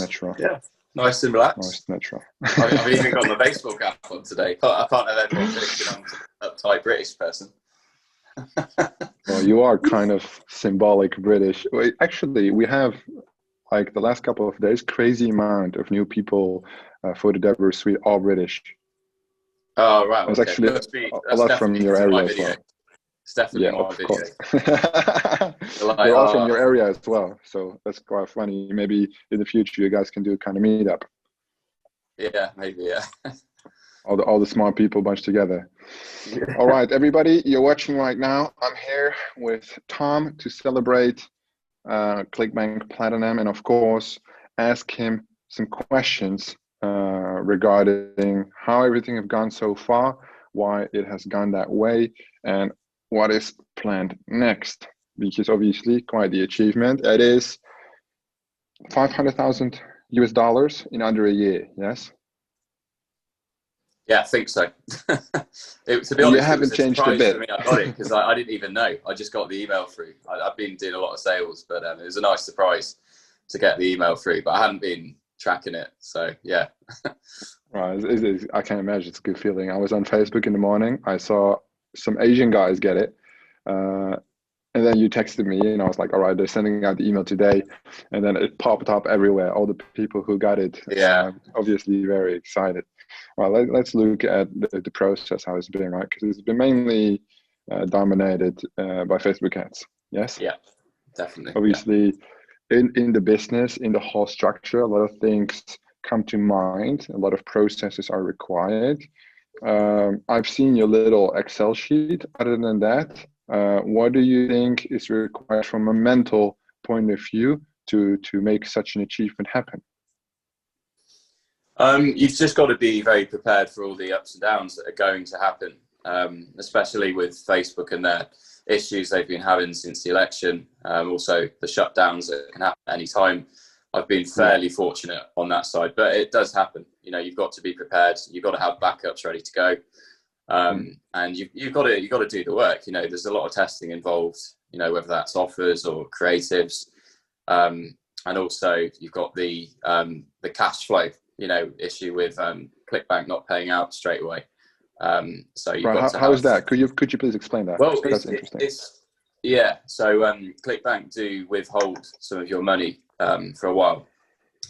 natural. Yeah, nice and relaxed. Nice, natural. I've even got my baseball cap on today. I can't have everyone thinking I'm an uptight British person. Well, you are kind of symbolic British. Wait, actually, we have, like, the last couple of days, crazy amount of new people for the Deborah Suite, all British. Oh, right. It's Okay. actually a lot from your area as well. It's definitely my of video. course. Like, They're all from your area as well, so that's quite funny. Maybe in the future you guys can do a kind of meetup. Yeah, maybe, yeah. All the smart people bunched together. Yeah. All right, everybody, you're watching right now. I'm here with Tom to celebrate ClickBank Platinum, and of course, ask him some questions regarding how everything has gone so far, why it has gone that way, and what is planned next. Which is obviously quite the achievement. It is $500,000 US in under a year. Yes. Yeah, I think so. To be honest, you haven't it was a changed a surprise bit. for me. I got it because I didn't even know. I just got the email through. I've been doing a lot of sales, but it was a nice surprise to get the email through. But I hadn't been tracking it, so yeah. Right, I can imagine it's a good feeling. I was on Facebook in the morning. I saw some Asian guys get it, and then you texted me, and I was like, "All right, they're sending out the email today," and then it popped up everywhere. All the people who got it, obviously very excited. Well, let's look at the process, how it's been, right? Because it's been mainly dominated by Facebook ads. Yes. Yeah, definitely. Obviously, in the business, in the whole structure, a lot of things come to mind. A lot of processes are required. I've seen your little Excel sheet. Other than that, what do you think is required from a mental point of view to make such an achievement happen? You've just got to be very prepared for all the ups and downs that are going to happen, especially with Facebook and their issues they've been having since the election. Also, the shutdowns that can happen at any time. I've been fairly fortunate on that side, but it does happen. You know, you've got to be prepared. You've got to have backups ready to go, and you've got to do the work. You know, there's a lot of testing involved. You know, whether that's offers or creatives, and also you've got the cash flow, you know, issue with ClickBank not paying out straight away. So you've got to how is that? Could you please explain that? Well, that's interesting. So ClickBank do withhold some of your money for a while,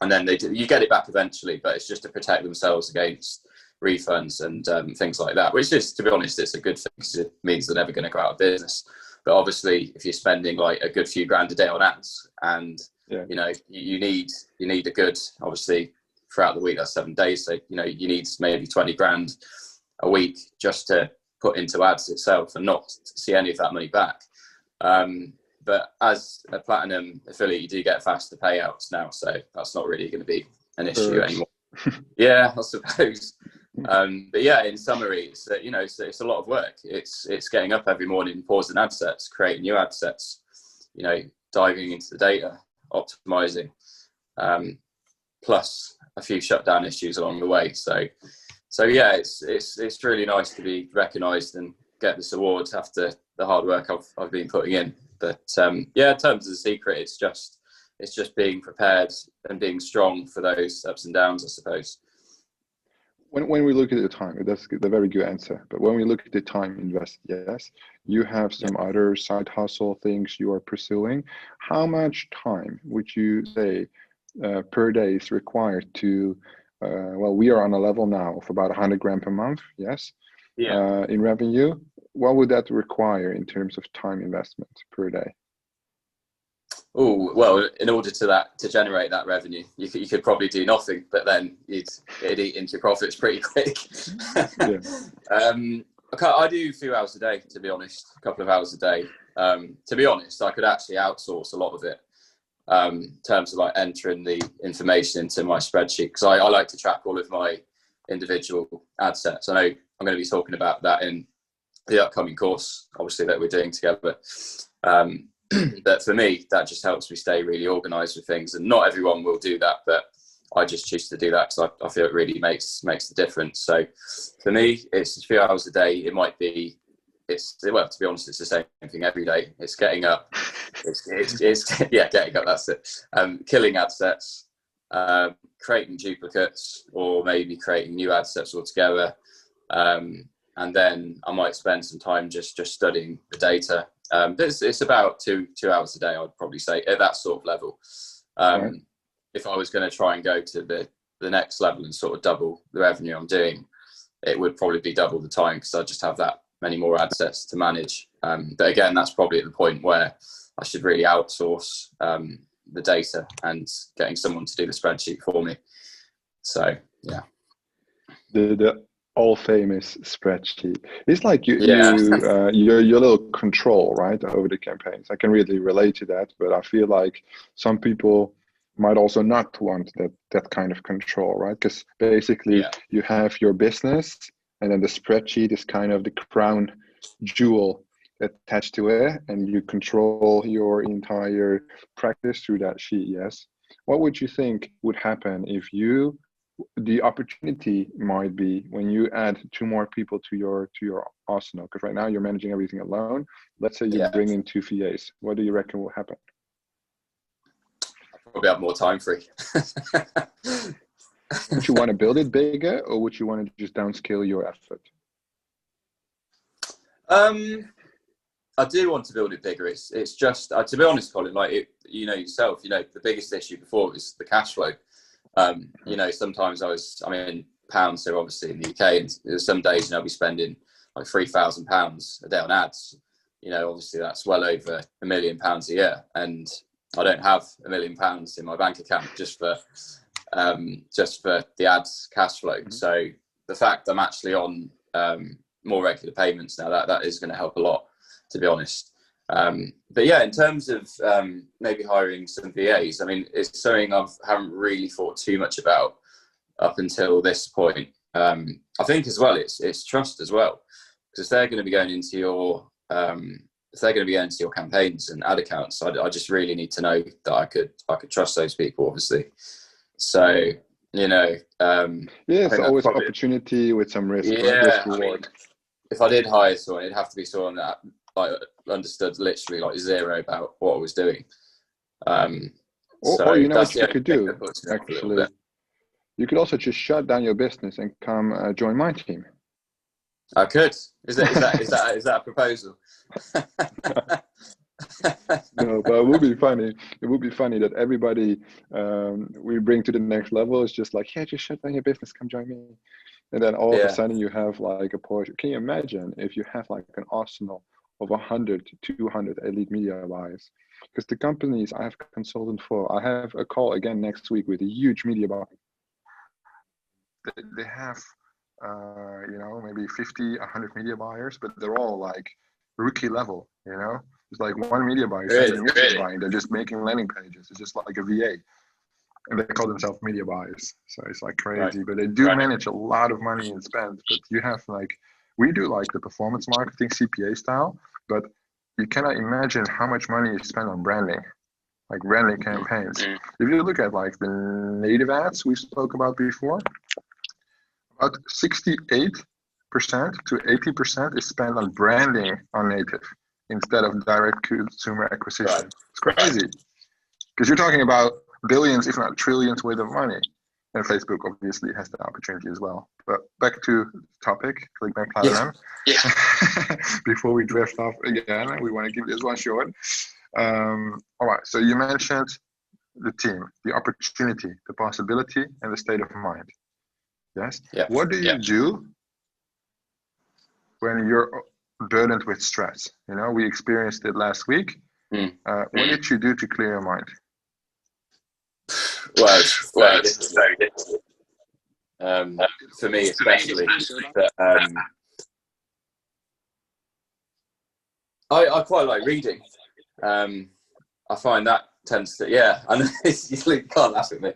and then you get it back eventually, but it's just to protect themselves against refunds and things like that, which is, to be honest, it's a good thing because it means they're never going to go out of business. But obviously, if you're spending like a good few grand a day on ads, and you know you need a good, obviously throughout the week, that's 7 days, so you know you need maybe 20 grand a week just to put into ads itself and not see any of that money back. But as a platinum affiliate, you do get faster payouts now, so that's not really going to be an issue anymore. Yeah, I suppose. But yeah, in summary, it's you know, it's a lot of work. It's getting up every morning, pausing ad sets, creating new ad sets, you know, diving into the data, optimizing, plus a few shutdown issues along the way. So yeah, it's really nice to be recognised and get this award after the hard work I've been putting in. But yeah, in terms of the secret, it's just being prepared and being strong for those ups and downs, I suppose. When we look at the time, that's a very good answer. But when we look at the time invested, yes, you have some other side hustle things you are pursuing. How much time would you say per day is required to? Well, we are on a level now of about 100 grand per month. Yes. Yeah. In revenue, what would that require in terms of time investment per day? Oh, well, in order to generate that revenue, you could probably do nothing, but then it'd eat into your profits pretty quick. I do a few hours a day, to be honest, a couple of hours a day. To be honest, I could actually outsource a lot of it in terms of like entering the information into my spreadsheet, because I like to track all of my individual ad sets. I know I'm going to be talking about that in the upcoming course, obviously, that we're doing together. But for me, that just helps me stay really organized with things, and not everyone will do that, but I just choose to do that because I feel it really makes the difference. So for me, it's a few hours a day. It might be, well, to be honest, it's the same thing every day. It's getting up, getting up, that's it. Killing ad sets, creating duplicates, or maybe creating new ad sets altogether. And then I might spend some time just studying the data. It's about two hours a day, I'd probably say, at that sort of level. Right. If I was going to try and go to the next level and sort of double the revenue I'm doing, it would probably be double the time, because I just have that many more ad sets to manage. But again, that's probably at the point where I should really outsource the data and getting someone to do the spreadsheet for me. So yeah, The all famous spreadsheet. It's like yeah. your little control, right, over the campaigns. I can really relate to that, but I feel like some people might also not want that kind of control, right? Because basically you have your business, and then the spreadsheet is kind of the crown jewel attached to it, and you control your entire practice through that sheet. Yes. What would you think would happen if the opportunity might be when you add 2 more people to your arsenal? Because right now you're managing everything alone. Let's say you bring in 2 VAs. What do you reckon will happen? I'll probably have more time free. Would you want to build it bigger, or would you want to just downscale your effort? I do want to build it bigger. It's just, to be honest, Colin, like you know yourself, the biggest issue before was the cash flow. Sometimes I'm in pounds, so obviously in the UK, and there's some days I'll be spending like £3,000 a day on ads. Obviously that's well over £1 million a year, and I don't have £1 million in my bank account just for the ads cash flow. Mm-hmm. So the fact I'm actually on more regular payments now, that is going to help a lot, to be honest. But yeah, in terms of maybe hiring some VAs, I mean, it's something I haven't really thought too much about up until this point. I think as well, it's trust as well, because if they're going to be going into your campaigns and ad accounts, I just really need to know that I could trust those people, obviously. So it's always opportunity with some risk. Yeah, risk reward. I mean, if I did hire someone, it'd have to be someone that understood literally zero about what I was doing. Or what you could do, actually. You could also just shut down your business and come join my team. I could. Is that a proposal? No, but it would be funny. It would be funny that everybody we bring to the next level is just like, just shut down your business, come join me. And then all of a sudden you have like a portion. Can you imagine if you have like an arsenal of 100 to 200 elite media buyers? Because the companies I have consulted for, I have a call again next week with a huge media buyer. They have, maybe 50, 100 media buyers, but they're all like rookie level, It's like one media buyer, buying. They're just making landing pages. It's just like a VA. And they call themselves media buyers. So it's like crazy, but they do manage a lot of money and spend. But you have we do like the performance marketing CPA style, but you cannot imagine how much money you spend on branding, like branding campaigns. If you look at like the native ads we spoke about before, about 68% to 80% is spent on branding on native instead of direct consumer acquisition. It's crazy. Because you're talking about billions, if not trillions worth of money. And Facebook obviously has the opportunity as well. But back to the topic, ClickBank Platinum. Yeah. Before we drift off again, we want to keep this one short. All right, so you mentioned the team, the opportunity, the possibility, and the state of mind. Yes? Yeah. What do you do when you're burdened with stress? We experienced it last week. What did you do to clear your mind? Well, it's very difficult. For me, especially. But, I quite like reading. I find that tends to, I know you can't laugh at me.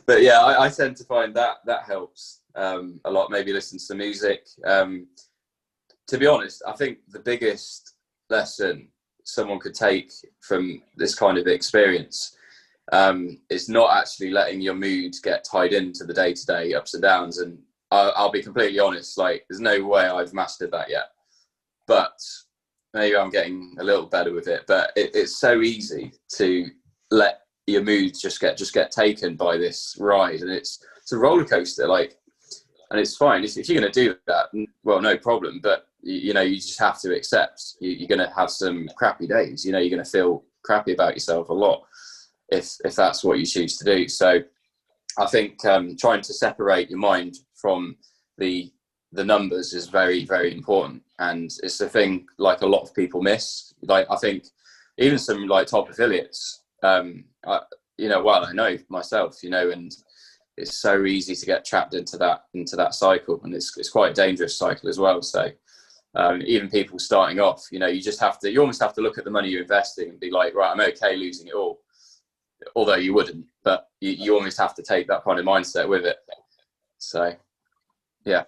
But yeah, I tend to find that helps a lot. Maybe listen to some music. To be honest, I think the biggest lesson someone could take from this kind of experience is not actually letting your mood get tied into the day-to-day ups and downs. And I'll be completely honest, there's no way I've mastered that yet, but maybe I'm getting a little better with it. But it's so easy to let your moods just get taken by this ride, and it's a roller coaster. Like, and it's fine if you're going to do that. Well, no problem. But you just have to accept you're going to have some crappy days. You're going to feel crappy about yourself a lot if that's what you choose to do. So I think trying to separate your mind from the numbers is very, very important, and it's the thing like a lot of people miss. Like, I think even some like top affiliates, I know myself, and it's so easy to get trapped into that cycle, and it's quite a dangerous cycle as well. So even people starting off, you almost have to look at the money you're investing and be like, right, I'm okay losing it all, although you wouldn't, but you almost have to take that kind of mindset with it. So yeah.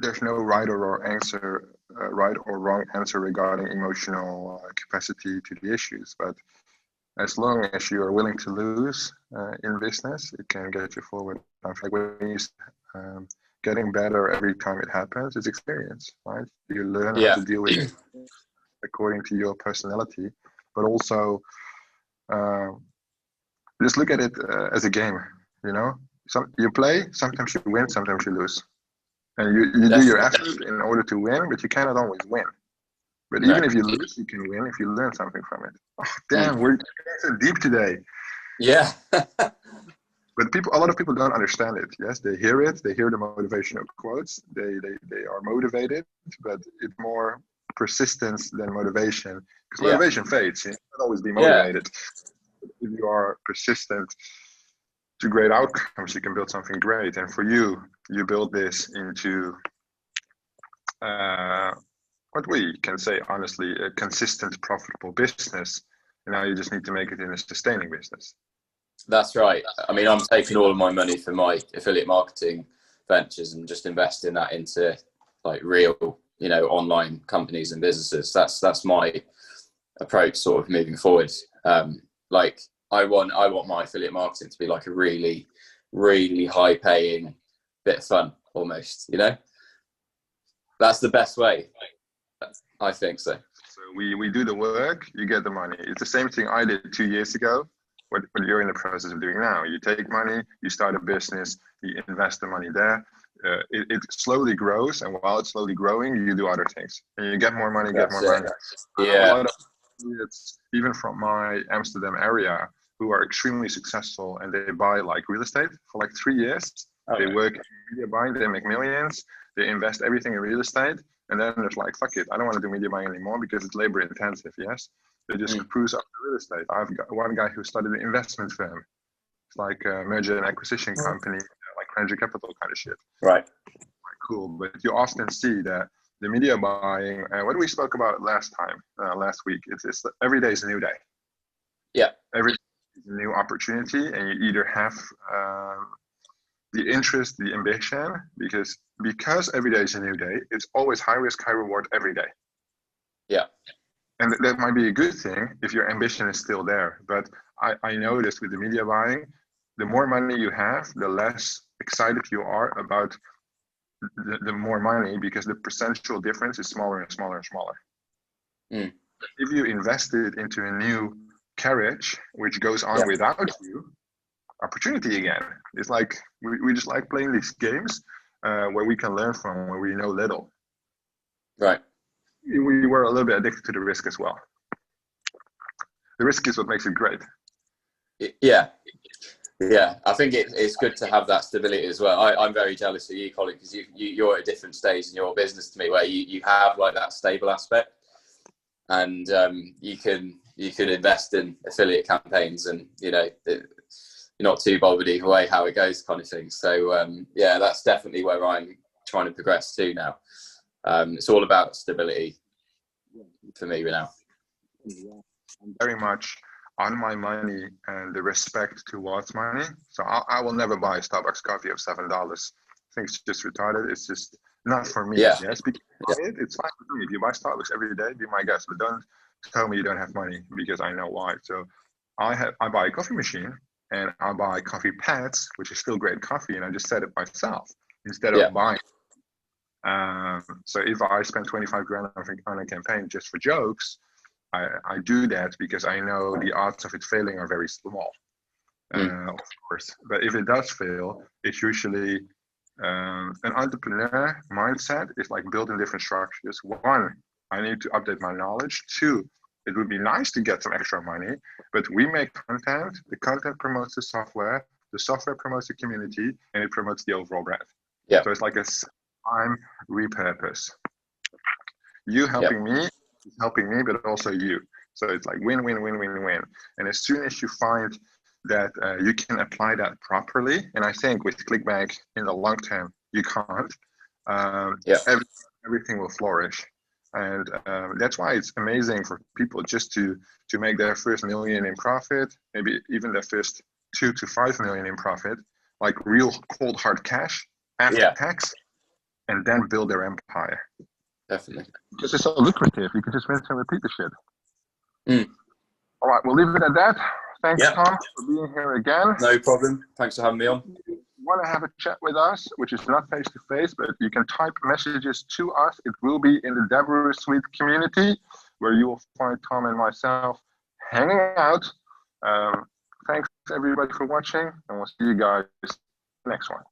There's no right or wrong answer regarding emotional capacity to the issues, but as long as you are willing to lose in business, it can get you forward. I think when you getting better every time it happens, it's experience, right? You learn how to deal with it according to your personality, but also just look at it as a game. You play, sometimes you win, sometimes you lose. And you do your effort in order to win, but you cannot always win. But even if you lose, you can win if you learn something from it. Oh, damn, we're so deep today. Yeah. But a lot of people don't understand it. Yes, they hear it. They hear the motivational quotes. They are motivated, but it's more persistence than motivation. Because motivation fades. You can't always be motivated. But if you are persistent to great outcomes, you can build something great. And for you build this into what we can say honestly, a consistent, profitable business. And now you just need to make it in a sustaining business. That's right. I mean, I'm taking all of my money for my affiliate marketing ventures and just investing that into like real, online companies and businesses. That's my approach sort of moving forward. Like I want my affiliate marketing to be like a really, really high paying bit of fun almost, That's the best way. I think so. So we do the work, you get the money. It's the same thing I did 2 years ago. What you're in the process of doing now. You take money, you start a business, you invest the money there. It slowly grows, and while it's slowly growing, you do other things. And you get more money, money. Yeah. A lot of affiliates, even from my Amsterdam area, who are extremely successful, and they buy like real estate for like 3 years. Okay. They work in media buying, they make millions, they invest everything in real estate, and then it's like, fuck it, I don't want to do media buying anymore because it's labor intensive, yes? They just cruise up to real estate. I've got one guy who started an investment firm. It's like a merger and acquisition company, like venture capital kind of shit. Right. Cool. But you often see that the media buying, what we spoke about last week, it's every day is a new day. Yeah. Every day is a new opportunity, and you either have the interest, the ambition, because every day is a new day, it's always high risk, high reward every day. Yeah. And that might be a good thing if your ambition is still there. But I noticed with the media buying, the more money you have, the less excited you are about the more money, because the percentual difference is smaller and smaller and smaller. If you invested into a new carriage, which goes on without you, opportunity again. It's like we just like playing these games where we can learn from, where we know little. Right. We were a little bit addicted to the risk as well. The risk is what makes it great. Yeah. I think it's good to have that stability as well. I'm very jealous of you, Colin, because you're at a different stage in your business to me, where you have like that stable aspect, and you can invest in affiliate campaigns, and you're not too bothered either way how it goes, kind of thing. So that's definitely where I'm trying to progress to now. It's all about stability for me now. I'm very much on my money and the respect towards money. So I will never buy a Starbucks coffee of $7. I think it's just retarded. It's just not for me. Yeah. Yes, it's fine with me. If you buy Starbucks every day, be my guest, but don't tell me you don't have money, because I know why. So I buy a coffee machine, and I buy coffee pads, which is still great coffee, and I just set it myself instead of buying. So if I spend 25 grand on a campaign just for jokes, I do that because I know the odds of it failing are very small, of course. But if it does fail, it's usually an entrepreneur mindset is like building different structures. One, I need to update my knowledge. Two, it would be nice to get some extra money, but we make content. The content promotes the software promotes the community, and it promotes the overall brand. Yeah. So it's like a time repurpose. You helping me is helping me, but also you. So it's like win, win, win, win, win. And as soon as you find that you can apply that properly, and I think with ClickBank in the long term, you can't, everything will flourish. And that's why it's amazing for people just to make their first million in profit, maybe even their first 2 to 5 million in profit, like real cold hard cash after tax, and then build their empire. Definitely. Because it's so lucrative. You can just rinse and repeat the shit. All right, we'll leave it at that. Thanks, Tom, for being here again. No problem. Thanks for having me on. If you want to have a chat with us, which is not face-to-face, but you can type messages to us. It will be in the Deborah Suite community, where you will find Tom and myself hanging out. Thanks, everybody, for watching, and we'll see you guys next one.